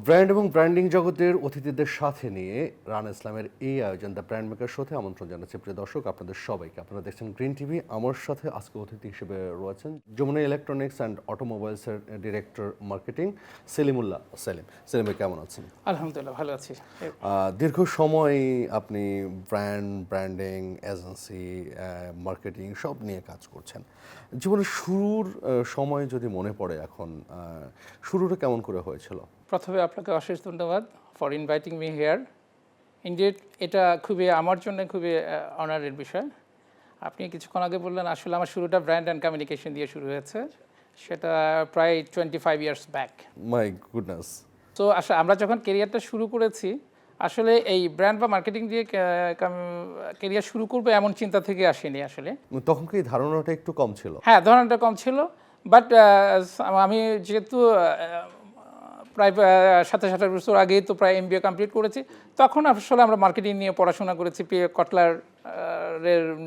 Brand এবং branding জগতের অতিথিদের সাথে নিয়ে রানা ইসলামের এই আয়োজন দ্য ব্র্যান্ড মেকার শোতে আমন্ত্রণ জানাচ্ছি প্রিয় দর্শক আপনাদের সবাইকে। আপনারা দেখছেন গ্রিন টিভি। আমার সাথে আজকে অতিথি হিসেবে রয়েছেন যমুনা ইলেকট্রনিক্স অ্যান্ড অটোমোবাইলসের ডিরেক্টর মার্কেটিং সেলিমুল্লাহ সেলিম। সেলিম ভাই কেমন আছেন? আলহামদুলিল্লাহ ভালো আছি। দীর্ঘ সময় আপনি ব্র্যান্ডিং এজেন্সি মার্কেটিং সব নিয়ে কাজ করছেন। জীবনের শুরুর সময় যদি মনে পড়ে এখন, শুরুটা কেমন করে হয়েছিল? প্রথমে আপনাকে অশেষ ধন্যবাদ for inviting me hair. Indeed এটা খুবই আমার জন্য খুবই অনারের বিষয়। আপনি কিছুক্ষণ আগে বললেন আসলে আমার শুরুটা ব্র্যান্ড অ্যান্ড কমিউনিকেশন দিয়ে শুরু হয়েছে, সেটা প্রায় 25 ইয়ার্স ব্যাক। My goodness. তো আসলে আমরা যখন কেরিয়ারটা শুরু করেছি, আসলে এই ব্র্যান্ড বা মার্কেটিং দিয়ে কেরিয়ার শুরু করবো এমন চিন্তা থেকে আসেনি আসলে। তখন কি ধারণাটা একটু কম ছিল? হ্যাঁ, ধারণাটা কম ছিল, বাট আমি যেহেতু প্রায় 27-28 বছর আগেই তো প্রায় MBA কমপ্লিট করেছি, তখন আসলে আমরা মার্কেটিং নিয়ে পড়াশোনা করেছি, কটলার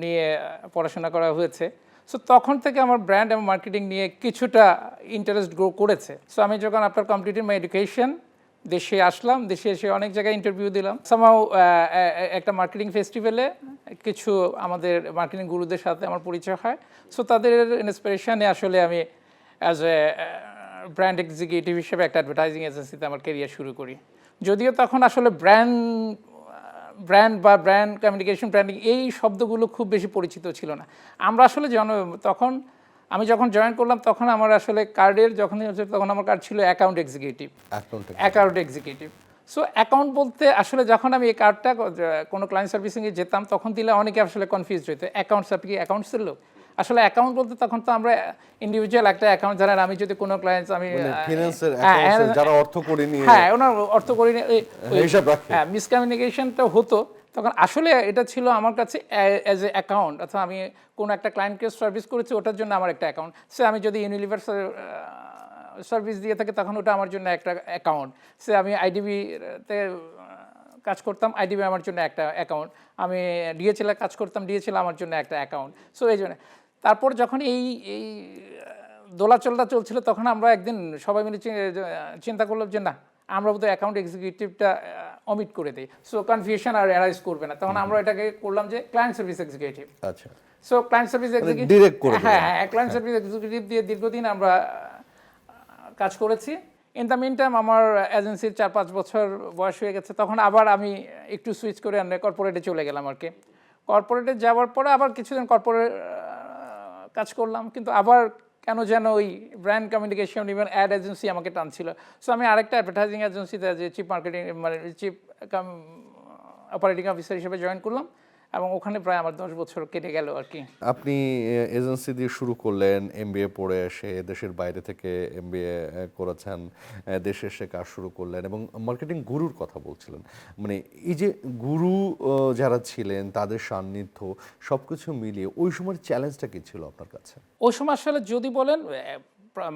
নিয়ে পড়াশোনা করা হয়েছে। সো তখন থেকে আমার ব্র্যান্ড এবং মার্কেটিং নিয়ে কিছুটা ইন্টারেস্ট গ্রো করেছে। সো আমি যখন আফটার কমপ্লিটিং মাই এডুকেশন দেশে আসলাম, দেশে এসে অনেক জায়গায় ইন্টারভিউ দিলাম। সামহাউ একটা মার্কেটিং ফেস্টিভ্যালে কিছু আমাদের মার্কেটিং গুরুদের সাথে আমার পরিচয় হয়। সো তাদের ইন্সপিরেশনে আসলে আমি অ্যাজ এ ব্র্যান্ড এক্সিকিউটিভ হিসেবে একটা অ্যাডভার্টাইজিং এজেন্সিতে আমার কেরিয়ার শুরু করি। যদিও তখন আসলে ব্র্যান্ড বা ব্র্যান্ড কমিউনিকেশন ব্র্যান্ডিং এই শব্দগুলো খুব বেশি পরিচিত ছিল না। আমরা আসলে তখন আমি যখন জয়েন করলাম তখন আমার আসলে কার্ডের তখন আমার কার্ড ছিল অ্যাকাউন্ট এক্সিকিউটিভ। সো অ্যাকাউন্ট বলতে আসলে যখন আমি এই কার্ডটা কোনো ক্লায়েন্ট সার্ভিসিংয়ে যেতাম তখন দিলে অনেকে আসলে কনফিউজ হইতো, অ্যাকাউন্টস আপনি কি অ্যাকাউন্টসের লোক? আসলে অ্যাকাউন্ট বলতে তখন তো আমরা ইন্ডিভিজুয়াল একটা অ্যাকাউন্ট, জানেন আমি যদি কোনো ক্লায়েন্ট আমি ফিনান্সের অ্যাকাউন্টস যারা অর্থ করে নিয়ে, হ্যাঁ ওনার অর্থ করে নিয়ে হিসাব রাখে, হ্যাঁ মিসকমিউনিকেশনটা হতো তখন। আসলে এটা ছিল আমার কাছে অ্যাজ এ অ্যাকাউন্ট, অর্থাৎ আমি কোনো একটা ক্লায়েন্টকে সার্ভিস করেছি, ওটার জন্য আমার একটা অ্যাকাউন্ট। সে আমি যদি ইউনিলিভার সার্ভিস দিয়ে থাকি তখন ওটা আমার জন্য একটা অ্যাকাউন্ট। সে আমি আইডিবিতে কাজ করতাম, আইডিবি আমার জন্য একটা অ্যাকাউন্ট। আমি ডিএচএলে কাজ করতাম, ডিএচএল আমার জন্য একটা অ্যাকাউন্ট। সো এই জন্য তারপর যখন এই দোলাচলটা চলছিল তখন আমরা একদিন সবাই মিলে চিন্তা করলাম যে না, আমরা বোধহয় অ্যাকাউন্ট এক্সিকিউটিভটা অমিট করে দিই, সো কনফিউশন আর অ্যারাইজ করবে না। তখন আমরা এটাকে করলাম যে ক্লায়েন্ট সার্ভিস এক্সিকিউটিভ। আচ্ছা, সো ক্লায়েন্ট সার্ভিস এক্সিকিউটিভ, হ্যাঁ ক্লায়েন্ট সার্ভিস এক্সিকিউটিভ দিয়ে দীর্ঘদিন আমরা কাজ করেছি। ইন দ্য মিন টাইম আমার এজেন্সির 4-5 বছর বয়স হয়ে গেছে, তখন আবার আমি একটু সুইচ করে কর্পোরেটে চলে গেলাম আর কি। কর্পোরেটে যাওয়ার পরে আবার কিছুদিন কর্পোরেট কাজ করলাম, কিন্তু আবার কেন যেন ওই brand communication even ad agency আমাকে টানছিল। সো আমি আরেকটা অ্যাডভার্টাইজিং এজেন্সিতে যে চিফ মার্কেটিং মানে চিফ অপারেটিং অফিসার হিসেবে জয়েন করলাম, এবং ওখানে প্রায় আমার 10 বছর কেটে গেল আর কি। আপনি এজেন্সি দিয়ে শুরু করলেন, MBA পড়ে এসে দেশের বাইরে থেকে MBA করেছেন, দেশে এসে কাজ শুরু করলেন এবং মার্কেটিং গুরুর কথা বলছিলেন। মানে এই যে গুরু যারা ছিলেন তাদের সান্নিধ্য সব কিছু মিলিয়ে ওই সময়ের চ্যালেঞ্জটা কী ছিল আপনার কাছে? ওই সময় আসলে যদি বলেন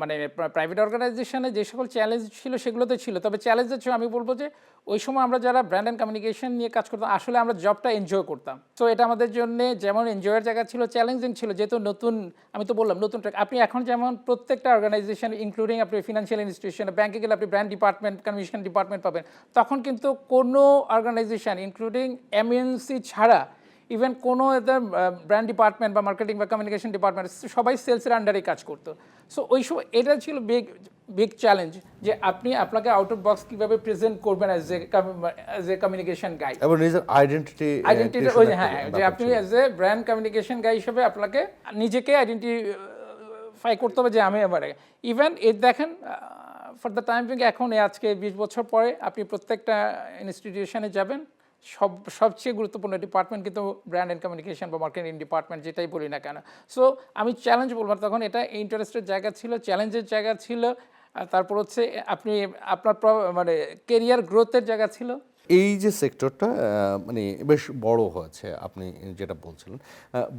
মানে প্রাইভেট অর্গানাইজেশনে যে সকল চ্যালেঞ্জ ছিল সেগুলোতে ছিল, তবে চ্যালেঞ্জের ছিল আমি বলবো যে ওই সময় আমরা যারা ব্র্যান্ড অ্যান্ড কমিউনিকেশন নিয়ে কাজ করতাম আসলে আমরা জবটা এনজয় করতাম। তো এটা আমাদের জন্য যেমন এনজয়ের জায়গা ছিল, চ্যালেঞ্জিং ছিল, যেহেতু নতুন, আমি তো বললাম নতুন ট্র্যাক। আপনি এখন যেমন প্রত্যেকটা অর্গানাইজেশন ইনক্লুডিং আপনি ফিনান্সিয়াল ইনস্টিটিউশন, ব্যাংকে গেলে আপনি ব্র্যান্ড ডিপার্টমেন্ট, কমিউনিকেশন ডিপার্টমেন্ট পাবেন, তখন কিন্তু কোনো অর্গানাইজেশন ইনক্লুডিং এমএনসি ছাড়া ইভেন কোনো এদের ব্র্যান্ড ডিপার্টমেন্ট বা মার্কেটিং বা কমিউনিকেশন ডিপার্টমেন্ট সবাই সেলসের আন্ডারে কাজ করতো। সো ওই সময় এটা ছিল বিগ চ্যালেঞ্জ যে আপনি আপনাকে আউট অফ বক্স কীভাবে প্রেজেন্ট করবেন অ্যাজ এ কমিউনিকেশন গাই, এবং নিজের আইডেন্টি ওই হ্যাঁ, যে আপনি অ্যাজ এ ব্র্যান্ড কমিউনিকেশন গাই হিসেবে আপনাকে নিজেকে আইডেন্টিফাই করতে হবে যে আমি এবারে ইভেন দেখেন ফর দ্য টাইম বিং এখন আজকে 20 বছর পরে আপনি প্রত্যেকটা ইনস্টিটিউশনে যাবেন, সবচেয়ে গুরুত্বপূর্ণ ডিপার্টমেন্ট কিন্তু ব্র্যান্ড অ্যান্ড কমিউনিকেশন বা মার্কেটিং ডিপার্টমেন্ট, যেটাই বলি না কেন। সো আমি চ্যালেঞ্জ বলবো তখন এটা ইন্টারেস্টের জায়গা ছিল, চ্যালেঞ্জের জায়গা ছিল, তারপর হচ্ছে আপনি আপনার মানে কেরিয়ার গ্রোথের জায়গা ছিল। এই যে সেক্টরটা মানে বেশ বড় হয়েছে, আপনি যেটা বলছিলেন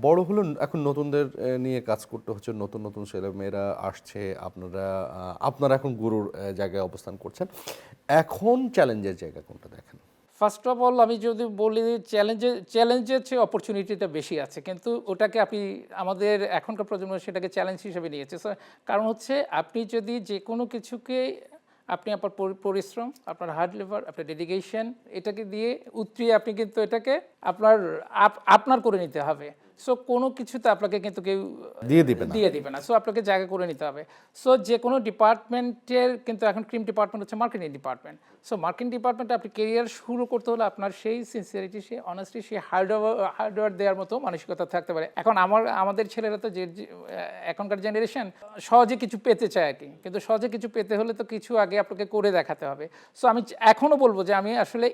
বড় হলো, এখন নতুনদের নিয়ে কাজ করতে হচ্ছে, নতুন নতুন ছেলেমেয়েরা আসছে, আপনারা এখন গুরুর জায়গায় অবস্থান করছেন। এখন চ্যালেঞ্জের জায়গা কোনটা দেখেন? ফার্স্ট অফ অল আমি যদি বলি চ্যালেঞ্জের চেয়ে অপরচুনিটিটা বেশি আছে, কিন্তু ওটাকে আপনি আমাদের এখনকার প্রজন্ম সেটাকে চ্যালেঞ্জ হিসেবে নিয়েছে। কারণ হচ্ছে আপনি যদি যে কোনো কিছুকে আপনি আপনার পরিশ্রম, আপনার হার্ড লেবার, আপনার ডেডিকেশন, এটাকে দিয়ে উতরিয়ে আপনি কিন্তু এটাকে আপনার করে নিতে হবে। সো কোনো কিছুতে আপনাকে কিন্তু কেউ দিয়ে দিবে না। সো আপনাকে জায়গা করে নিতে হবে। সো যে কোনো ডিপার্টমেন্টের কিন্তু এখন ক্রিম ডিপার্টমেন্ট হচ্ছে মার্কেটিং ডিপার্টমেন্ট। সো মার্কেটিং ডিপার্টমেন্টে আপনি কেরিয়ার শুরু করতে হলে আপনার সেই সিনসিয়ারিটি, সেই অনেস্টি, সেই হার্ডওয়ার্ক দেওয়ার মতো মানসিকতা থাকতে পারে। এখন আমাদের ছেলেরা তো যে এখনকার জেনারেশন সহজে কিছু পেতে চায় আর কি, কিন্তু সহজে কিছু পেতে হলে তো কিছু আগে আপনাকে করে দেখাতে হবে। সো আমি এখনও বলবো যে আমি আসলে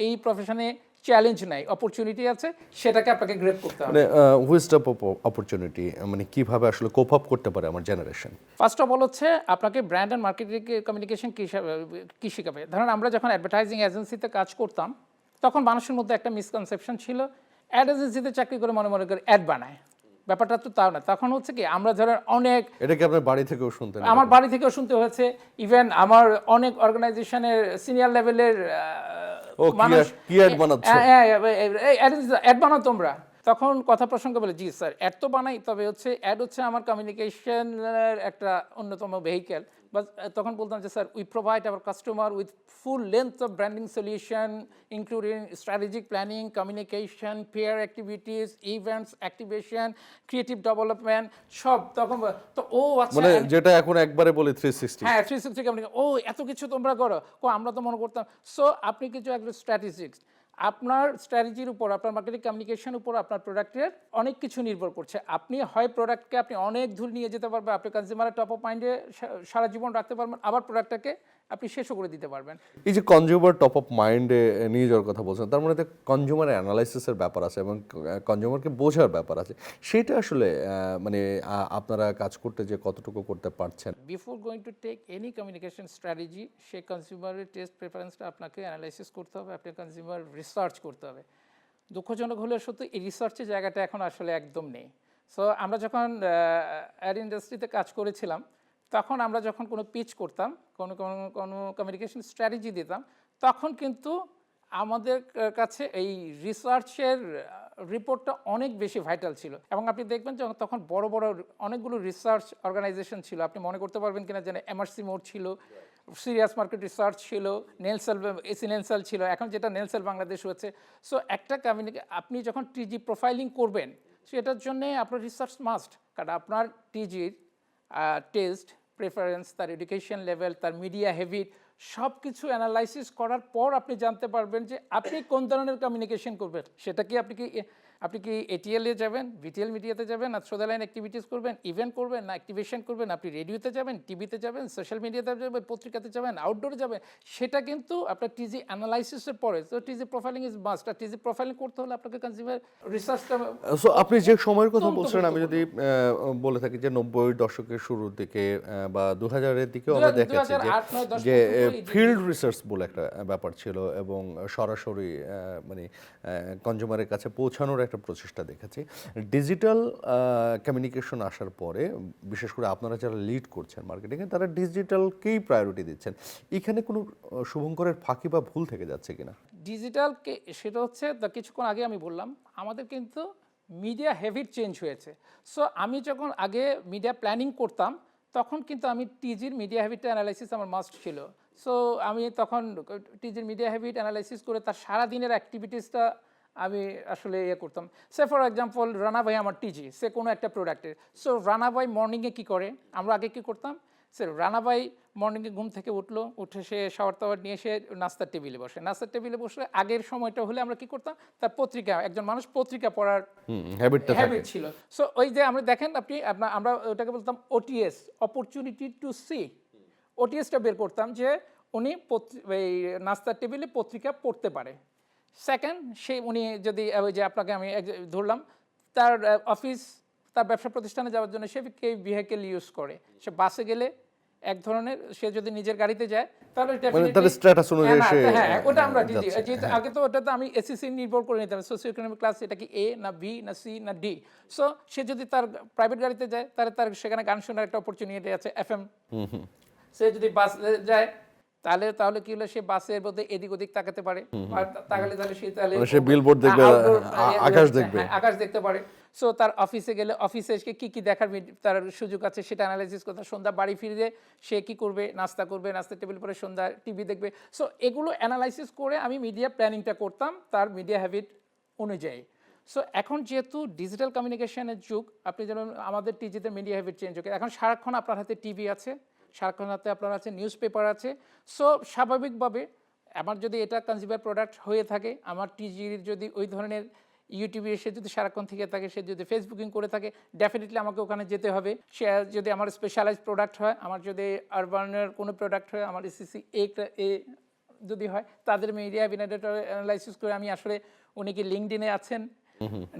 এই প্রফেশনে চ্যালেঞ্জ নাই, অপরচুনিটি আছে, সেটাকে আপনাকে গ্রেপ করতে হবে। মানে হুইস্ট অফ অপরচুনিটি, মানে কিভাবে আসলে কোপ আপ করতে পারে আমার জেনারেশন? ফার্স্ট অফ অল হচ্ছে আপনাকে ব্র্যান্ড অ্যান্ড মার্কেটিং কমিউনিকেশন কী শেখাবে। ধরেন আমরা যখন অ্যাডভার্টাইজিং এজেন্সিতে কাজ করতাম, তখন মানুষের মধ্যে একটা মিসকনসেপশন ছিল, অ্যাড এজেন্সিতে চাকরি করে মনে করে অ্যাড বানায়। ব্যাপারটা তো তাও না। তখন হচ্ছে কি, আমরা ধরেন অনেক, এটা কি আপনার বাড়ি থেকেও শুনতেন? আমার বাড়ি থেকেও শুনতে হয়েছে, ইভেন আমার অনেক অর্গানাইজেশনের সিনিয়র লেভেলের মানুষ, কি অ্যাড বানাচ্ছ? অ্যাড বানাও তোমরা। তখন কথা প্রসঙ্গ বলে, জি স্যার অ্যাড তো বানাই, তবে হচ্ছে অ্যাড হচ্ছে আমার কমিউনিকেশনের একটা অন্যতম ভেহিকেল। বাট তখন বলতাম যে sir we provide hour customer with full length of branding solution including strategic planning, communication, pair activities, events, activation, creative development, সব। তখন তো ও আচ্ছা, মানে যেটা এখন একবারে বলে 360। হ্যাঁ 360 কমিউনিকেশন, ও এত কিছু তোমরা করো, আমরা তো মনে করতাম। সো আপনি কিছু একটা স্ট্র্যাটেজিক্স, আপনার স্ট্র্যাটেজির উপর, আপনার মার্কেটিং কমিউনিকেশন উপর আপনার প্রোডাক্টের অনেক কিছু নির্ভর করছে। আপনি হয় প্রোডাক্টকে আপনি অনেক দূর নিয়ে যেতে পারবেন, আপনি কনজিউমারের টপ অফ মাইন্ডে সারা জীবন রাখতে পারবেন, আবার প্রোডাক্টটাকে আপনি শেষও করে দিতে পারবেন। এই যে কনজিউমার টপ অফ মাইন্ডে নিয়ে যাওয়ার কথা বলছেন, তার মানে কনজিউমার অ্যানালাইসিসের ব্যাপার আছে এবং কনজিউমারকে বোঝার ব্যাপার আছে। সেটা আসলে মানে আপনারা কাজ করতে যে কতটুকু করতে পারছেন? Before going to take any communication strategy, সেই কনজিউমারের টেস্ট প্রেফারেন্সটা আপনাকে অ্যানালাইসিস করতে হবে, আপনার কনজিউমার রিসার্চ করতে হবে। দুঃখজনক হলেও সত্যি, এই রিসার্চের জায়গাটা এখন আসলে একদম নেই। সো আমরা যখন অ্যাড ইন্ডাস্ট্রিতে কাজ করেছিলাম, তখন আমরা যখন কোনো পিচ করতাম, কোনো কমিউনিকেশন স্ট্র্যাটেজি দিতাম, তখন কিন্তু আমাদের কাছে এই রিসার্চের রিপোর্টটা অনেক বেশি ভাইটাল ছিল। এবং আপনি দেখবেন যে তখন বড় বড় অনেকগুলো রিসার্চ অর্গানাইজেশন ছিল, আপনি মনে করতে পারবেন কিনা যেন এমআরসি মোড ছিল, সিরিয়াস মার্কেট রিসার্চ ছিল, নেলসেল, এসি নেলসেল ছিল, এখন যেটা নেলসেল বাংলাদেশ হচ্ছে। সো একটা আপনি যখন টিজি প্রোফাইলিং করবেন, সেটার জন্যে আপনার রিসার্চ মাস্ট, কারণ আপনার টিজির টেস্ট প্রেফারেন্স, তার এডুকেশন লেভেল, তার মিডিয়া হ্যাবিট, সব কিছু অ্যানালাইসিস করার পর আপনি জানতে পারবেন যে আপনি কোন ধরনের কমিউনিকেশন করবেন। সেটা কি আপনি কি এটিএল এ যাবেন, বিটিএল মিডিয়াতে যাবেন, না থ্রো দ্য লাইন অ্যাক্টিভিটিস করবেন, ইভেন্ট করবেন, না অ্যাক্টিভেশন করবেন, আপনি রেডিওতে যাবেন, টিভিতে যাবেন, সোশ্যাল মিডিয়াতে যাবেন, পত্রিকাতে যাবেন, আউটডোরে যাবেন, সেটা কিন্তু আপনার টিজি অ্যানালাইসিসের পরে। তো টিজি প্রোফাইলিং ইজ মাস্ট। আর টিজি প্রোফাইলিং করতে হলে আপনাকে কনজিউমার রিসার্চটা। সো আপনি যে সময়ের কথা বলছিলেন, আমি যদি বলে থাকি যে 90 দশকের শুরুর দিকে বা 2000-এর দিকেও আমরা দেখেছি যে ফিল্ড রিসার্চ বলে একটা ব্যাপার ছিল এবং সরাসরি মানে কনজিউমারের কাছে পৌঁছানোর একটা প্রচেষ্টা দেখেছি। ডিজিটাল কমিউনিকেশন আসার পরে, বিশেষ করে আপনারা যারা লিড করছেন মার্কেটিংয়ে, তারা ডিজিটালকেই প্রায়োরিটি দিচ্ছেন। এখানে কোনো শুভঙ্করের ফাঁকি বা ভুল থেকে যাচ্ছে কিনা? ডিজিটালকে, সেটা হচ্ছে কিছুক্ষণ আগে আমি বললাম, আমাদের কিন্তু মিডিয়া হ্যাবিট চেঞ্জ হয়েছে। সো আমি যখন আগে মিডিয়া প্ল্যানিং করতাম, তখন কিন্তু আমি টিজির মিডিয়া হ্যাবিটটা অ্যানালাইসিস আমার মাস্ট ছিল। সো আমি তখন টিজির মিডিয়া হ্যাবিট অ্যানালাইসিস করে তার সারাদিনের অ্যাক্টিভিটিসটা আমি আসলে করতাম। সে ফর এক্সাম্পল, রানা ভাই আমার টিজি, সে কোনো একটা প্রোডাক্টের। সো রানা ভাই মর্নিংয়ে কী করে, আমরা আগে কী করতাম, স্যার রানা ভাই মর্নিংয়ে ঘুম থেকে উঠে সে শাওয়ার টাওয়ার নিয়ে এসে নাস্তার টেবিলে বসে। নাস্তার টেবিলে বসে আগের সময়টা হলে আমরা কি করতাম, তার পত্রিকা, একজন মানুষ পত্রিকা পড়ার হ্যাবিট ছিল। সো ওই যে আমরা দেখেন, আমরা ওটাকে বলতাম ওটিএস, অপরচুনিটি টু সি। ওটিএসটা বের করতাম যে উনি এই নাস্তার টেবিলে পত্রিকা পড়তে পারে। সেকেন্ড, উনি যদি ওই যে আপনাকে আমি ধরলাম, তার অফিস, তার ব্যবসা প্রতিষ্ঠানে যাওয়ার জন্য সে ভেহিকেল ইউজ করে, সে বাসে গেলে এক ধরনের, সে যদি নিজের গাড়িতে যায় তাহলে ওটা আমরা আগে তো ওটাতে আমি এসিসি নির্ভর করে নিতাম, সোশিও ইকোনমিক ক্লাস, এটা কি এ না বি না সি না ডি। সো সে যদি তার প্রাইভেট গাড়িতে যায়, তাহলে তার সেখানে গান শোনার একটা অপরচুনিটি আছে, এফএম। সে যদি বাস যায়, তাহলে তাহলে কি হলো, সে বাসের মধ্যে এদিক ওদিক তাকাতে পারে, আর তাকালে তাহলে সে তাহলে মানে সে billboard দেখবে, outdoor, আকাশ দেখবে। হ্যাঁ, আকাশ দেখতে পারে। সো তার অফিসে গেলে অফিসে এসে কি কি দেখার তার সুযোগ আছে সেটা অ্যানালাইসিস করতে, সন্ধ্যা বাড়ি ফিরে সে কি করবে, নাস্তা করবে, নাস্তার টেবিল পরে সন্ধ্যা টিভি দেখবে। সো এগুলো অ্যানালাইসিস করে আমি মিডিয়া প্ল্যানিংটা করতাম তার মিডিয়া হ্যাবিট অনুযায়ী। সো এখন যেহেতু ডিজিটাল কমিউনিকেশনের যুগ, আপনি যেমন আমাদের টিজিতে মিডিয়া হ্যাবিট চেঞ্জ হয়ে এখন সারাক্ষণ আপনার হাতে টিভি আছে, সারাক্ষণ হাতে আপনার আছে নিউজ পেপার আছে। সো স্বাভাবিকভাবে আমার যদি এটা কনজিউমার প্রোডাক্ট হয়ে থাকে, আমার টিজির যদি ওই ধরনের ইউটিউবে এসে যদি সারাক্ষণ থেকে থাকে, সে যদি ফেসবুকিং করে থাকে, ডেফিনেটলি আমাকে ওখানে যেতে হবে। সে যদি আমার স্পেশালাইজ প্রোডাক্ট হয়, আমার যদি আরবানের কোনো প্রোডাক্ট হয়, আমার এসিসি এ যদি হয়, তাদের মিডিয়া অ্যানালাইসিস করে আমি আসলে উনি কি লিঙ্কডইনে আছেন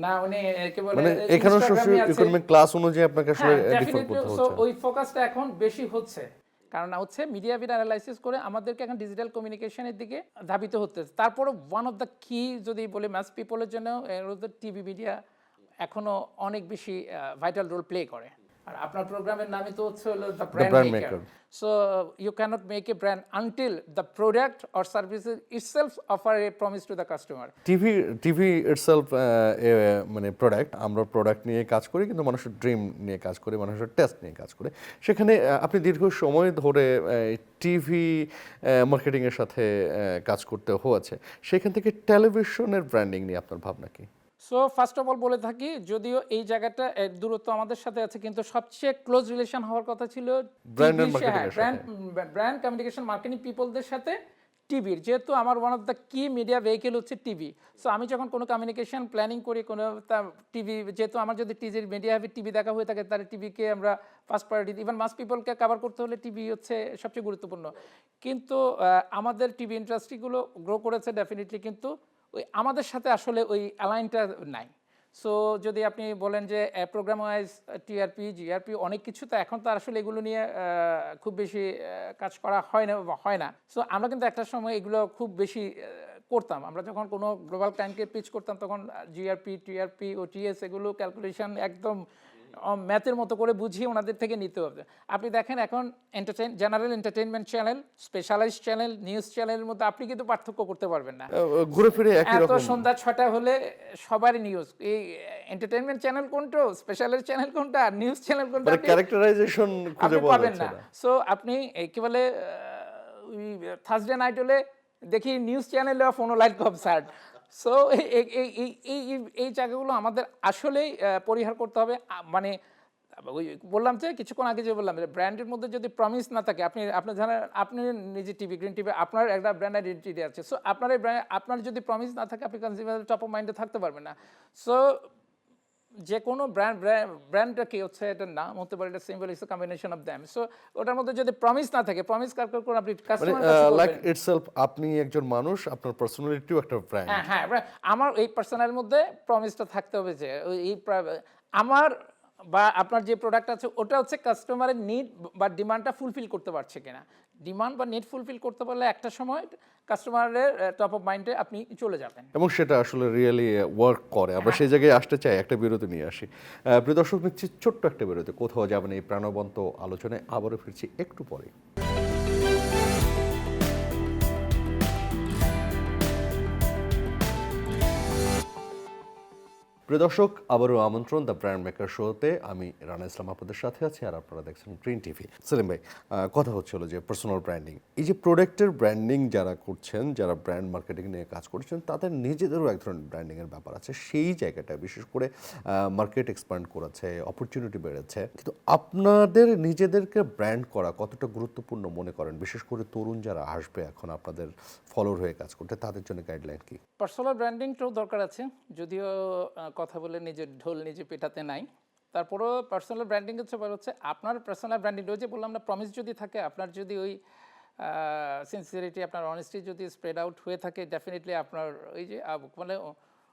না উনি কেবল মানে এখানেও সোশিও ইকোনমিক ক্লাস অনুযায়ী আপনাকে আসলে ডিফার ডেফিনেটলি। করতে সো হচ্ছে। ওই ফোকাসটা এখন বেশি হচ্ছে, কারণ হচ্ছে মিডিয়া ভিড অ্যানালাইসিস করে আমাদেরকে এখন ডিজিটাল কমিউনিকেশনের দিকে ধাবিত হতে। তারপরে ওয়ান অফ দ্য কি যদি বলি ম্যাস পিপলের জন্য টিভি মিডিয়া এখনো অনেক বেশি ভাইটাল রোল প্লে করে। আর আপনার প্রোগ্রামের নামই তো হচ্ছে হলো the brand brand maker. maker. So you can't make a brand until the product or services itself offer a promise to the customer. TV itself মানে প্রোডাক্ট, আমরা প্রোডাক্ট নিয়ে কাজ করি কিন্তু মানুষের ড্রিম নিয়ে কাজ করি, মানুষের টেস্ট নিয়ে কাজ করি। সেখানে আপনি দীর্ঘ সময় ধরে টিভি মার্কেটিংয়ের সাথে কাজ করতে হয়েছে, সেখান থেকে টেলিভিশনের ব্র্যান্ডিং নিয়ে আপনার ভাবনা কি? সো ফার্স্ট অফ অল বলে থাকি, যদিও এই জায়গাটা দূরত্ব আমাদের সাথে আছে, কিন্তু সবচেয়ে ক্লোজ রিলেশন হওয়ার কথা ছিল Brand and marketing এর সাথে। ব্র্যান্ড কমিউনিকেশন মার্কেটিং পিপলদের সাথে টিভির, যেহেতু আমার ওয়ান অফ দ্য কি মিডিয়া ভেহিকেল হচ্ছে টিভি। সো আমি যখন কোনো কমিউনিকেশন প্ল্যানিং করি, কোনো টিভি, যেহেতু আমার যদি টিভির মিডিয়া হ্যাবিট টিভি দেখা হয়ে থাকে, তাহলে টিভিকে আমরা ফার্স্ট প্রায়োরিটি, ইভেন মাস পিপলকে কভার করতে হলে টিভি হচ্ছে সবচেয়ে গুরুত্বপূর্ণ। কিন্তু আমাদের টিভি ইন্ডাস্ট্রিগুলো গ্রো করেছে ডেফিনেটলি, কিন্তু ওই আমাদের সাথে আসলে ওই অ্যালাইনটা নাই। সো যদি আপনি বলেন যে প্রোগ্রাম ওয়াইজ টিআরপি জিআরপি অনেক কিছু, তো এখন তো আসলে এগুলো নিয়ে খুব বেশি কাজ করা হয় না বা হয় না। সো আমরা কিন্তু একটা সময় এগুলো খুব বেশি করতাম। আমরা যখন কোনো গ্লোবাল ক্লায়েন্টকে পিচ করতাম, তখন জিআরপি টিআরপি ও টিএস এগুলো ক্যালকুলেশন একদম ম্যাথের মতো করে বুঝিয়ে ওনাদের থেকে নিতে হবে। আপনি দেখেন এখন general entertainment channel, specialised channel, news চ্যানেলের মধ্যে আপনি কিন্তু পার্থক্য করতে পারবেন না। ঘুরে ফিরে একই এত রকম। সন্ধ্যা 6টা হলে সবারই নিউজ, এই এন্টারটেইনমেন্ট চ্যানেল কোনটা, স্পেশালাইজড চ্যানেল কোনটা, নিউজ চ্যানেল কোনটা, মানে ক্যারেক্টারাইজেশন খুঁজে আপনি পাওয়া পাবেন যাচ্ছে না। না। সো আপনি কি বলে ওই থার্সডে নাইট হলে দেখি নিউজ চ্যানেলে ফোনো লাইট কনসার্ট। সো এই জায়গাগুলো আমাদের আসলেই পরিহার করতে হবে। মানে ওই বললাম যে কিছুক্ষণ আগে যে বললাম, ব্র্যান্ডের মধ্যে যদি প্রমিস না থাকে, আপনার জানেন আপনি নিজে টিভি গ্রিন টিভি আপনার একটা ব্র্যান্ড আইডেন্টিটি আছে। সো আপনার এই ব্র্যান্ড, আপনার যদি প্রমিস না থাকে, আপনি কনজিউমার টপ অফ মাইন্ডে থাকতে পারবেন না। সো যে কোনো ব্র্যান্ডটা কি হচ্ছে, এটার নাম হতে পারে, এটা symbol is combination of them. So ওটার মধ্যে যদি প্রমিস না থাকে, প্রমিস কার করে আপনি মানে কাস্টমার কাছে লাইক করবেন। ইটসেলফ, আপনি একজন মানুষ, আপনার পার্সোনালিটিও একটা ব্র্যান্ড। হ্যাঁ হ্যাঁ, আমার এই পার্সোনাল মধ্যে প্রমিসটা থাকতে হবে যে এই আমার বা আপনার যে প্রোডাক্ট আছে ওটা হচ্ছে কাস্টমারের নিড বা ডিমান্ডটা ফুলফিল করতে পারছে কিনা। ডিমান্ড বা নিড ফুলফিল করতে পারলে একটা সময় কাস্টমারের টপ অফ মাইন্ডে আপনি চলে যাবেন। এবং সেটা আসলে রিয়েলি ওয়ার্ক করে। আমরা সেই জায়গায় আসতে চাই, একটা বিরতি নিয়ে আসি। প্রিয় দর্শক, নিচ্ছি ছোট্ট একটা বিরতি, কোথাও যাবেন এই প্রাণবন্ত আলোচনায় আবারও ফিরছি একটু পরে। প্রিয় দর্শক, আবারও আমন্ত্রণ দ্য ব্র্যান্ড মেকার শোতে। আমি রানা ইসলাম আপনাদের সাথে আছি, আর আপনারা দেখছেন গ্রিন টিভি। সেলিম ভাই, কথা হচ্ছিল যে পার্সোনাল ব্র্যান্ডিং, এই যে প্রোডাক্টের ব্র্যান্ডিং যারা করছেন, যারা ব্র্যান্ড মার্কেটিং নিয়ে কাজ করছেন, তাদের নিজেদেরও এক ধরনের ব্র্যান্ডিংয়ের ব্যাপার আছে। সেই জায়গাটা বিশেষ করে মার্কেট এক্সপ্যান্ড করেছে, অপরচুনিটি বেড়েছে, কিন্তু আপনাদের নিজেদেরকে ব্র্যান্ড করা কতটা গুরুত্বপূর্ণ মনে করেন, বিশেষ করে তরুণ যারা আসবে এখন আপনাদের ফলোর হয়ে কাজ করতে, তাদের জন্য গাইডলাইন কি? পার্সোনাল ব্র্যান্ডিংটাও দরকার আছে, যদিও কথা বলে নিজের ঢোল নিজে পেটাতে নাই। তারপরেও পার্সোনাল ব্র্যান্ডিং হচ্ছে আপনার পার্সোনাল ব্র্যান্ডিং, ওই যে বললাম না, প্রমিস যদি থাকে, আপনার যদি ওই সিনসিয়ারিটি, আপনার অনেস্টি যদি স্প্রেড আউট হয়ে থাকে, ডেফিনেটলি আপনার ওই যে মানে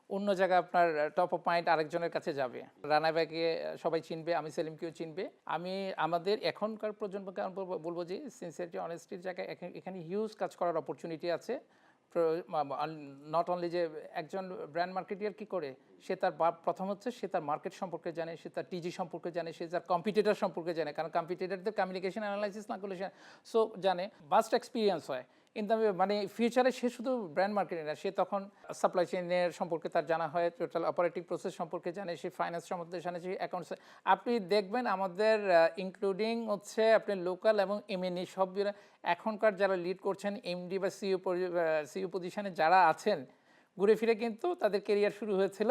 অন্য জায়গায় আপনার টপ অফ মাইন্ড আরেকজনের কাছে যাবে। রানা ভাইকে সবাই চিনবে, আমি সেলিমকেও চিনবে। আমাদের এখনকার প্রজন্মকে আমি বলবো যে সিনসিয়ারিটি অনেস্টির জায়গায় এখানে হিউজ কাজ করার অপরচুনিটি আছে। নট অনলি যে একজন ব্র্যান্ড মার্কেটিয়ার কি করে, সে তার প্রথম হচ্ছে সে তার মার্কেট সম্পর্কে জানে, সে তার টিজি সম্পর্কে জানে, সে তার কম্পিটিটর সম্পর্কে জানে, কারণ কম্পিটিটরদের কমিউনিকেশন অ্যানালাইসিস না করলে সে সো জানে, বাস্ট এক্সপিরিয়েন্স হয়। কিন্তু মানে ফিউচারে সে শুধু ব্র্যান্ড মার্কেটিং না, সে তখন সাপ্লাই চেইনের সম্পর্কে তার জানা হয়, টোটাল অপারেটিং প্রসেস সম্পর্কে জানে, সে ফাইন্যান্স সম্বন্ধে জানে, সে অ্যাকাউন্টস। আপনি দেখবেন আমাদের ইনক্লুডিং হচ্ছে আপনি লোকাল এবং এমএনই সব এখনকার যারা লিড করছেন এমডি বা সিইও পজিশনে যারা আছেন, ঘুরে ফিরে কিন্তু তাদের কেরিয়ার শুরু হয়েছিল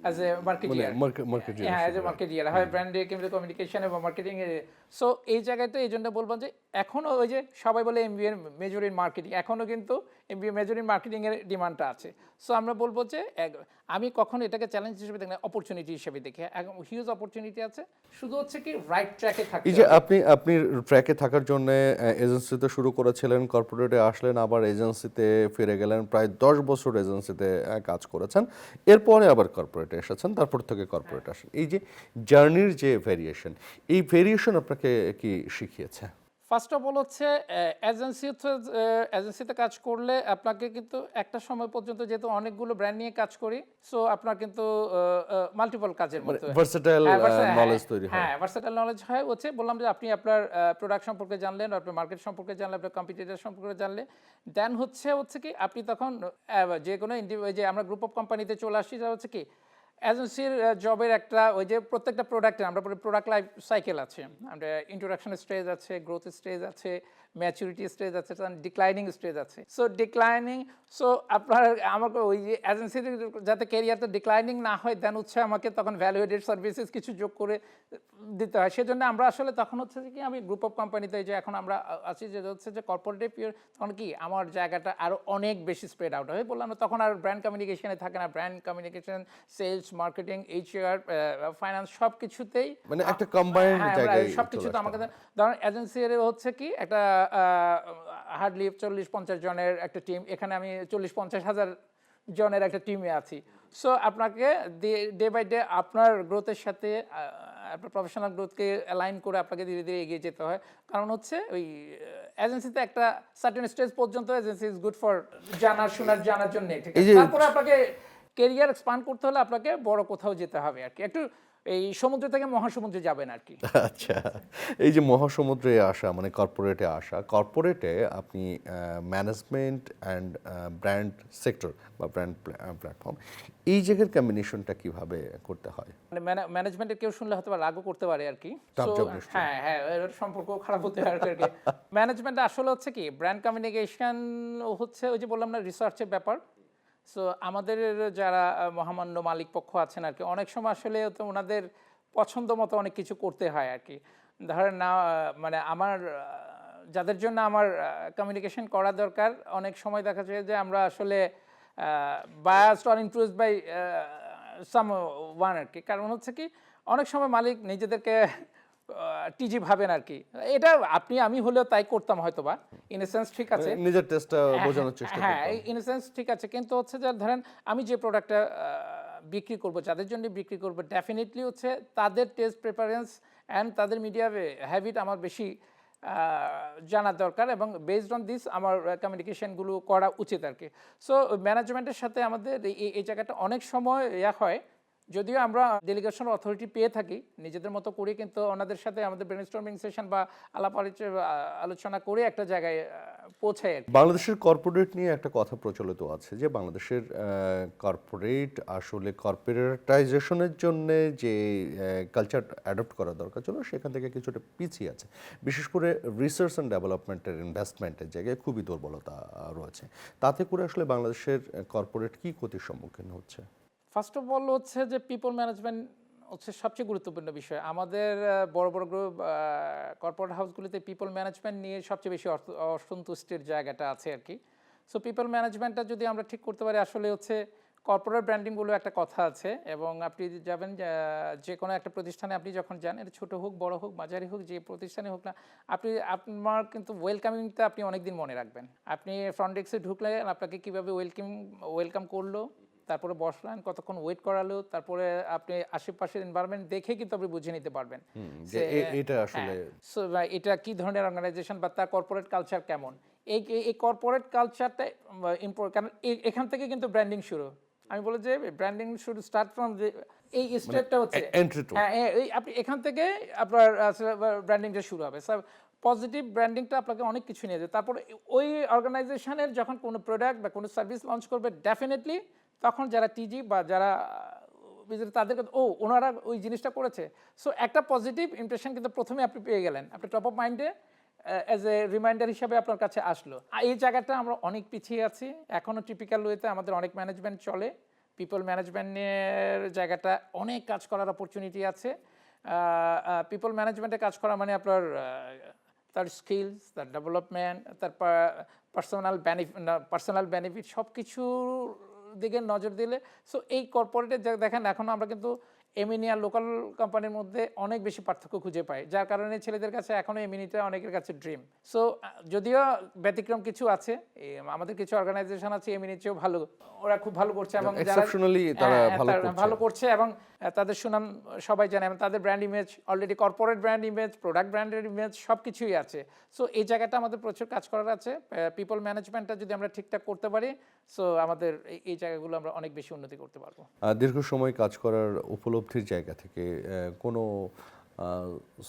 অ্যাজ এ মার্কেটিয়ার। মার্কেটিং হ্যাঁ, অ্যাজ এ মার্কেটিয়ার হয়, ব্র্যান্ডে কিংবা কমিউনিকেশন এবং মার্কেটিং এর। সো এই জায়গায় তো এই জন্য বলবো যে এখনও ওই যে সবাই বলে এমবিএ মেজর ইন মার্কেটিং, এখনও কিন্তু এমবিএ মেজর ইন মার্কেটিং এর ডিমান্ডটা আছে। সো আমরা বলবো যে আমি কখনো এটাকে চ্যালেঞ্জ হিসেবে দেখি না, অপরচুনিটি হিসেবে দেখি। এখন হিউজ অপরচুনিটি আছে, শুধু হচ্ছে কি রাইট ট্র্যাকে থাকতে এই যে হবে। আপনি ট্র্যাকে থাকার জন্য এজেন্সিতে শুরু করেছিলেন, কর্পোরেটে আসলেন, আবার এজেন্সিতে ফিরে গেলেন, প্রায় 10 বছর এজেন্সিতে কাজ করেছেন, এরপরে আবার কর্পোরেটে এসেছেন, তারপর থেকে কর্পোরেট আসেন। এই যে জার্নির যে ভেরিয়েশন, এই ভেরিয়েশন আপনাকে কি শিখিয়েছে? ফার্স্ট অফ অল হচ্ছে এজেন্সিতে কাজ করলে আপনাকে কিন্তু একটা সময় পর্যন্ত, যেহেতু অনেকগুলো ব্র্যান্ড নিয়ে কাজ করি, সো আপনার কিন্তু মাল্টিপল কাজের মানে মধ্যে ভার্সেটাইল নলেজ তৈরি হয়। হ্যাঁ, ভার্সেটাইল নলেজ হয়। হচ্ছে বললাম যে আপনি আপনার প্রোডাক্ট সম্পর্কে জানলেন, আপনার মার্কেট সম্পর্কে জানলেন, আপনার কম্পিটিটর সম্পর্কে জানলে, দেন হচ্ছে কি আপনি তখন যে কোনো ওই যে আমরা গ্রুপ অফ কোম্পানিতে চলে আসছি, যা হচ্ছে কি এজেন্সির জবের একটা ওই যে প্রত্যেকটা প্রোডাক্টের আমরা প্রোডাক্ট লাইফ সাইকেল আছে, আমরা ইন্ট্রোডাকশন স্টেজ আছে, গ্রোথ স্টেজ আছে, ম্যাচুরিটি স্টেজ আছে, ডিক্লাইনিং স্টেজ আছে। সো ডিক্লাইনিং, সো আপনার আমাকে ওই যে এজেন্সির যাতে ক্যারিয়ারটা ডিক্লাইনিং না হয়, দেন হচ্ছে আমাকে তখন ভ্যালু এডেড সার্ভিসেস কিছু যোগ করে দিতে হয়। সেজন্য আমরা আসলে তখন হচ্ছে কি আমি গ্রুপ অফ কোম্পানিতে যে এখন আমরা আছি, যে হচ্ছে যে কর্পোরেটিভ পিওর, তখন কি আমার জায়গাটা আরও অনেক বেশি স্প্রেড আউট হয়। বললাম না, তখন আর ব্র্যান্ড কমিউনিকেশনে থাকে না, brand communication, sales, marketing, HR, finance সব কিছুতেই মানে একটা কম্বাইন্ড জায়গায় সব কিছু তো আমাকে, ধরুন এজেন্সির হচ্ছে কি একটা হার্ডলি 40-50 জনের একটা টিম, এখানে আমি 40-50 হাজার জনের একটা টিমে আছি। সো আপনাকে ডে বাই ডে আপনার গ্রোথের সাথে আপনার প্রফেশনাল গ্রোথকে অ্যালাইন করে আপনাকে ধীরে ধীরে এগিয়ে যেতে হয়। কারণ হচ্ছে ওই এজেন্সিতে একটা সার্টেন স্টেজ পর্যন্ত এজেন্সি ইজ গুড ফর জানার জন্য, ঠিক আছে। তারপরে আপনাকে কেরিয়ার এক্সপান্ড করতে হলে আপনাকে বড় কোথাও যেতে হবে আর কি, একটু এই সমুদ্র থেকে মহাসমুদ্রে যাবেন আর কি। আচ্ছা, এই যে মহাসমুদ্রে আসা মানে কর্পোরেটে আসা, কর্পোরেটে আপনি ম্যানেজমেন্ট অ্যান্ড ব্র্যান্ড সেক্টর বা ব্র্যান্ড প্ল্যাটফর্ম, এই জায়গার কম্বিনেশনটা কিভাবে করতে হয়? মানে ম্যানেজমেন্টের কেউ শুনলে হয়তো রাগও করতে পারে আর কি। Tough So, job নিশ্চয়ই। হ্যাঁ হ্যাঁ, এর সম্পর্ক খারাপ হতে পারে আর কি। ম্যানেজমেন্ট আসলে হচ্ছে কি ব্র্যান্ড কমিউনিকেশন হচ্ছে ওই যে বললাম না, রিসার্চের ব্যাপার। সো আমাদের যারা মহামান্য মালিক পক্ষ আছেন আর কি, অনেক সময় আসলে তো ওনাদের পছন্দ মতো অনেক কিছু করতে হয় আর কি। ধরেন না, মানে আমার যাদের জন্য আমার কমিউনিকেশন করা দরকার, অনেক সময় দেখা যায় যে আমরা আসলে biased or influenced by someone আর কি। কারণ হচ্ছে কি অনেক সময় মালিক নিজেদেরকে টিজি ভাবেন আর কি। এটা আমি হলেও তাই করতাম হয়তো বা, ইন এ সেন্স ঠিক আছে। নিজের টেস্টটা বোঝানোর চেষ্টা হ্যাঁ, করতাম। ইন এ সেন্স ঠিক আছে, কিন্তু হচ্ছে যে ধরেন আমি যে প্রোডাক্টটা বিক্রি করব, যাদের জন্য বিক্রি করব, ডেফিনেটলি হচ্ছে তাদের টেস্ট প্রেফারেন্স অ্যান্ড তাদের মিডিয়া হ্যাবিট আমার বেশি জানা দরকার, এবং বেসড অন দিস আমার কমিউনিকেশনগুলো করা উচিত আর কি। সো ম্যানেজমেন্টের সাথে আমাদের এই জায়গাটা অনেক সময় হয়, যদিও আমরা ডেলিগেশন অথরিটি পেয়ে থাকি নিজেদের মতো করে, কিন্তু ওনাদের সাথে আমাদের ব্রেনস্টর্মিং সেশন বা আলোচনা করে একটা জায়গায় পৌঁছায় আর কি। বাংলাদেশের কর্পোরেট নিয়ে একটা কথা প্রচলিত আছে যে বাংলাদেশের কর্পোরেট আসলে কর্পোরেটাইজেশনের জন্য যে কালচার অ্যাডপ্ট করা দরকার ছিল সেখান থেকে কিছুটা পিছিয়ে আছে, বিশেষ করে রিসার্চ অ্যান্ড ডেভেলপমেন্টের ইনভেস্টমেন্টের জায়গায় খুবই দুর্বলতা রয়েছে। তাতে করে আসলে বাংলাদেশের কর্পোরেট কী ক্ষতির সম্মুখীন হচ্ছে? ফার্স্ট অফ অল হচ্ছে যে পিপল ম্যানেজমেন্ট হচ্ছে সবচেয়ে গুরুত্বপূর্ণ বিষয়। আমাদের বড় বড় গ্রুপ কর্পোরেট হাউসগুলিতে পিপল ম্যানেজমেন্ট নিয়ে সবচেয়ে বেশি অসন্তুষ্টির জায়গাটা আছে আর কি। সো পিপল ম্যানেজমেন্টটা যদি আমরা ঠিক করতে পারি, আসলে হচ্ছে কর্পোরেট ব্র্যান্ডিংগুলো একটা কথা আছে, এবং আপনি যাবেন যে কোনো একটা প্রতিষ্ঠানে আপনি যখন যান, এটা ছোটো হোক, বড় হোক, মাঝারি হোক, যে প্রতিষ্ঠানে হোক না, আপনার কিন্তু ওয়েলকামিংটা আপনি অনেকদিন মনে রাখবেন। আপনি ফ্রন্ট ডেস্কে ঢুকলে আপনাকে কীভাবে ওয়েলকাম করলো, তারপরে বসলেন, কতক্ষণ ওয়েট করালো, তারপরে আপনি আশেপাশের এনভায়রনমেন্ট দেখে কিন্তু আপনি বুঝে নিতে পারবেন যে এটা আসলে এটা কি ধরনের অর্গানাইজেশন বা তার কর্পোরেট কালচার কেমন। এই কর্পোরেট কালচারটা কারণ এখান থেকে কিন্তু ব্র্যান্ডিং শুরু। আমি বলি যে ব্র্যান্ডিং শুড স্টার্ট ফ্রম এই স্টেপটা হচ্ছে এন্ট্রি টু হ্যাঁ এই আপনি এখান থেকে আপনার ব্র্যান্ডিংটা শুরু হবে। পজিটিভ ব্র্যান্ডিংটা আপনাকে অনেক কিছু নিয়ে যাবে। তারপর ওই অর্গানাইজেশনের যখন কোনো প্রোডাক্ট বা কোনো সার্ভিস লঞ্চ করবে ডেফিনেটলি তখন যারা টিজি বা যারা তাদেরকে ওনারা ওই জিনিসটা করেছে। সো একটা পজিটিভ ইমপ্রেশন কিন্তু প্রথমে আপনি পেয়ে গেলেন, আপনি টপ অফ মাইন্ডে অ্যাজ এ রিমাইন্ডার হিসাবে আপনার কাছে আসলো। এই জায়গাটা আমরা অনেক পিছিয়ে আছি এখনও। টিপিক্যাল ওয়েতে আমাদের অনেক ম্যানেজমেন্ট চলে, পিপল ম্যানেজমেন্টের জায়গাটা অনেক কাজ করার অপরচুনিটি আছে। পিপল ম্যানেজমেন্টে কাজ করা মানে আপনার তার স্কিলস, তার ডেভেলপমেন্ট, তার পার্সোনাল বেনিফিট সব কিছুর দিকে নজর দিলে। সো এই কর্পোরেটে দেখেন এখন আমরা কিন্তু এমিনি আর লোকাল কোম্পানির মধ্যে অনেক বেশি পার্থক্য খুঁজে পাই, যার কারণে ছেলেদের কাছে এখনও এমিনিটা অনেকের কাছে ড্রিম। সো যদিও ব্যতিক্রম কিছু আছে, আমাদের কিছু অর্গানাইজেশন আছে এমিনির চেয়েও ভালো, ওরা খুব ভালো করছে এবং এক্সেপশনালি তারা ভালো করছে এবং তাদের সুনাম সবাই জানে এবং তাদের brand image already corporate brand image, product ব্র্যান্ডের ইমেজ সব কিছুই আছে। সো এই জায়গাটা আমাদের প্রচুর কাজ করার আছে। পিপল ম্যানেজমেন্টটা যদি আমরা ঠিকঠাক করতে পারি, সো আমাদের এই জায়গাগুলো আমরা অনেক বেশি উন্নতি করতে পারবো। দীর্ঘ সময় কাজ করার উপলব্ধির জায়গা থেকে কোনো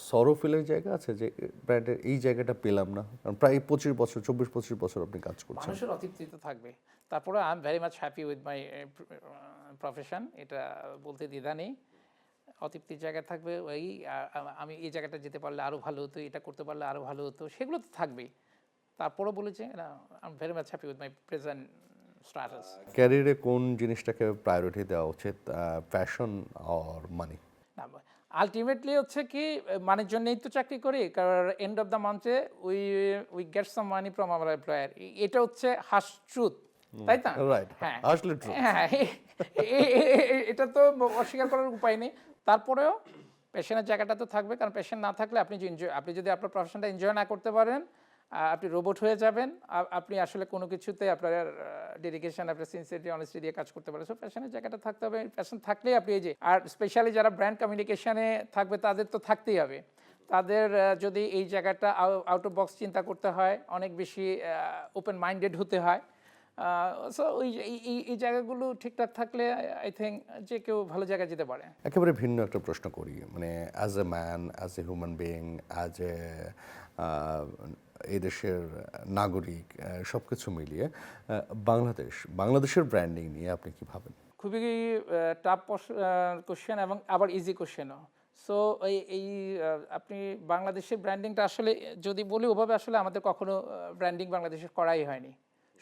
সরফিলের জায়গা আছে যে ব্র্যান্ডের এই জায়গাটা পেলাম না? কারণ প্রায় 24 বছর আপনি কাজ করছেন। মানুষের অতৃপ্তি তো থাকবে। তারপরে I am very much happy with my profession, এটা বলতে দ্বিধা নেই। অতৃপ্তির জায়গা থাকবে, ওই আমি এই জায়গাটা যেতে পারলে আরও ভালো হতো, এটা করতে পারলে আরও ভালো হতো, সেগুলো তো থাকবেই। তারপরেও বলেছে না, I am very much happy with my present status. ক্যারিয়ারে কোন জিনিসটাকে প্রায়োরিটি দেওয়া উচিত, প্যাশন অর মানি? না, আলটিমেটলি হচ্ছে কি মানের জন্যই তো চাকরি করি, কারণ এন্ড অফ দ্য মান্থে we get some money from our employer. এটা হচ্ছে হার্শ ট্রুথ, তাই না? রাইট, হ্যাঁ আসলে ট্রু। হ্যাঁ, এটা তো অস্বীকার করার উপায় নেই। তারপরেও পেশনের জায়গাটা তো থাকবে, কারণ পেশন না থাকলে আপনি যদি আপনার প্রফেশনটা এনজয় না করতে পারেন, আপনি রোবট হয়ে যাবেন। আপনি আসলে কোনো কিছুতে আপনার ডেডিকেশন, আপনার সিনসিয়ারিটি, অনেস্টি দিয়ে কাজ করতে পারেন। সো প্যাশনের জায়গাটা থাকতে হবে। প্যাশন থাকলেই আপনি এই যে, আর স্পেশালি যারা ব্র্যান্ড কমিউনিকেশনে থাকবে তাদের তো থাকতেই হবে। তাদের যদি এই জায়গাটা আউট অফ বক্স চিন্তা করতে হয়, অনেক বেশি ওপেন মাইন্ডেড হতে হয়। সো এই জায়গাগুলো ঠিকঠাক থাকলে আই থিঙ্ক যে কেউ ভালো জায়গায় যেতে পারে। একেবারে ভিন্ন একটা প্রশ্ন করি, মানে as a man, as a human being, as a এই দেশের নাগরিক, সব কিছু মিলিয়ে বাংলাদেশের ব্র্যান্ডিং নিয়ে আপনি কি ভাবেন? খুবই টাফ কোশ্চেন এবং আবার ইজি কোশ্চেনও। সো এই আপনি বাংলাদেশের ব্র্যান্ডিংটা আসলে যদি বলি ওভাবে, আসলে আমাদের কখনো ব্র্যান্ডিং বাংলাদেশের করাই হয়নি।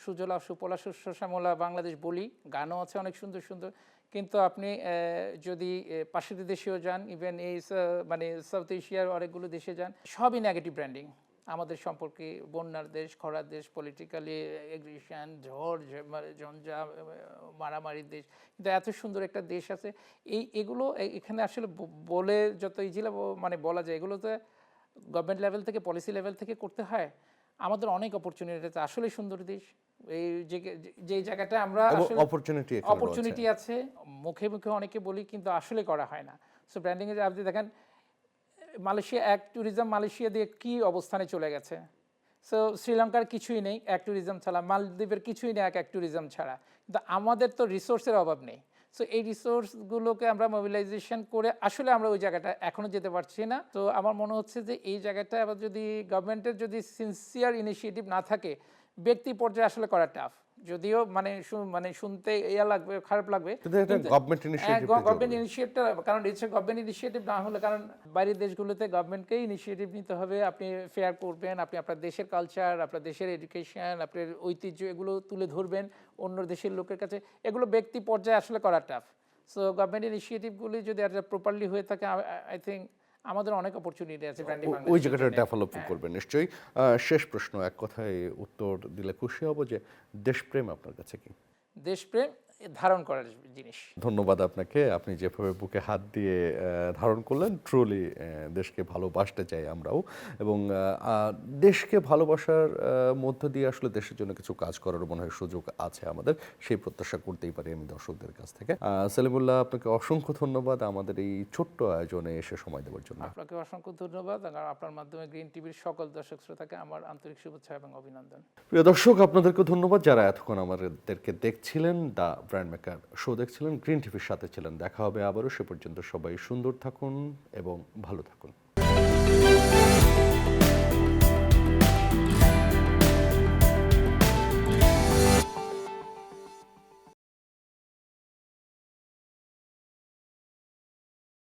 সুজলা সুফলা শস্য শ্যামলা বাংলাদেশ বলি, গানও আছে অনেক সুন্দর সুন্দর, কিন্তু আপনি যদি পাশের দেশেও যান, ইভেন এই মানে সাউথ এশিয়ার অনেকগুলো দেশে যান, সবই নেগেটিভ ব্র্যান্ডিং আমাদের সম্পর্কে। বন্যার দেশ, খরার দেশ, পলিটিক্যালি এগ্রেশন, ঝড় ঝঞ্ঝা, মারামারির দেশ, কিন্তু এত সুন্দর একটা দেশ আছে। এগুলো এখানে আসলে বলে যত ইজিলা মানে বলা যায়, এগুলোতে গভর্নমেন্ট লেভেল থেকে, পলিসি লেভেল থেকে করতে হয়। আমাদের অনেক অপরচুনিটি আছে, আসলে সুন্দর দেশ। এই যে জায়গাটা আমরা অপরচুনিটি আছে, মুখে মুখে অনেকে বলি কিন্তু আসলে করা হয় না। সো ব্র্যান্ডিংয়ে আপনি দেখেন মালয়েশিয়া এক ট্যুরিজম, মালয়েশিয়া দিয়ে কী অবস্থানে চলে গেছে। সো শ্রীলঙ্কার কিছুই নেই এক ট্যুরিজম ছাড়া, মালদ্বীপের কিছুই নেই এক ট্যুরিজম ছাড়া, কিন্তু আমাদের তো রিসোর্সের অভাব নেই। সো এই রিসোর্সগুলোকে আমরা মোবিলাইজেশন করে আসলে আমরা ওই জায়গাটা এখনও যেতে পারছি না। তো আমার মনে হচ্ছে যে এই জায়গাটা আবার যদি গভর্নমেন্টের যদি সিনসিয়ার ইনিশিয়েটিভ না থাকে, ব্যক্তি পর্যায়ে আসলে করা টাফ। যদিও মানে শুনতে ইয়া লাগবে, খারাপ লাগবে, গভর্নমেন্ট ইনিশিয়েটিভটা, কারণ হচ্ছে গভর্নমেন্ট ইনিশিয়েটিভ না হলে, কারণ বাইরের দেশগুলোতে গভর্নমেন্টকেই ইনিশিয়েটিভ নিতে হবে। আপনি ফেয়ার করবেন, আপনি আপনার দেশের কালচার, আপনার দেশের এডুকেশন, আপনার ঐতিহ্য এগুলো তুলে ধরবেন অন্য দেশের লোকের কাছে। এগুলো ব্যক্তি পর্যায়ে আসলে করা টাফ। সো গভর্নমেন্ট ইনিশিয়েটিভগুলি যদি আর প্রপারলি হয়ে থাকে, আই থিঙ্ক আমাদের অনেক অপরচুনিটি আছে ব্র্যান্ডিং ওই জায়গাটা ডেভেলপ করবেন নিশ্চয়ই। শেষ প্রশ্ন, এক কথায় উত্তর দিলে খুশি হব, যে দেশপ্রেম আপনার কাছে কি? দেশপ্রেম ধারণ করার জিনিস। ধন্যবাদ আপনাকে। আপনি যেভাবে বুকে হাত দিয়ে ধারণ করলেন, ট্রুলি দেশকে ভালোবাসতে চাই আমরাও এবং দেশকে ভালোবাসার মধ্য দিয়ে আসলে দেশের জন্য কিছু কাজ করার মনে হয় সুযোগ আছে আমাদের। সেই প্রত্যাশা করতেই পারি আমি দর্শকদের কাছ থেকে। সেলিমুল্লাহ, আপনাকে অসংখ্য ধন্যবাদ আমাদের এই ছোট্ট আয়োজনে এসে সময় দেওয়ার জন্য। আপনাকে অসংখ্য ধন্যবাদ। আর আপনার মাধ্যমে গ্রিন টিভির সকল দর্শক শ্রোতাকে আমার আন্তরিক শুভেচ্ছা এবং অভিনন্দন। প্রিয় দর্শক, আপনাদেরকে ধন্যবাদ যারা এতক্ষণ আমাদেরকে দেখছিলেন, দ্য ব্র্যান্ড মেকার শো দেখছিলেন, গ্রিন টিভির সাথে ছিলেন। দেখা হবে আবারও, সে পর্যন্ত সবাই সুন্দর থাকুন এবং ভালো থাকুন।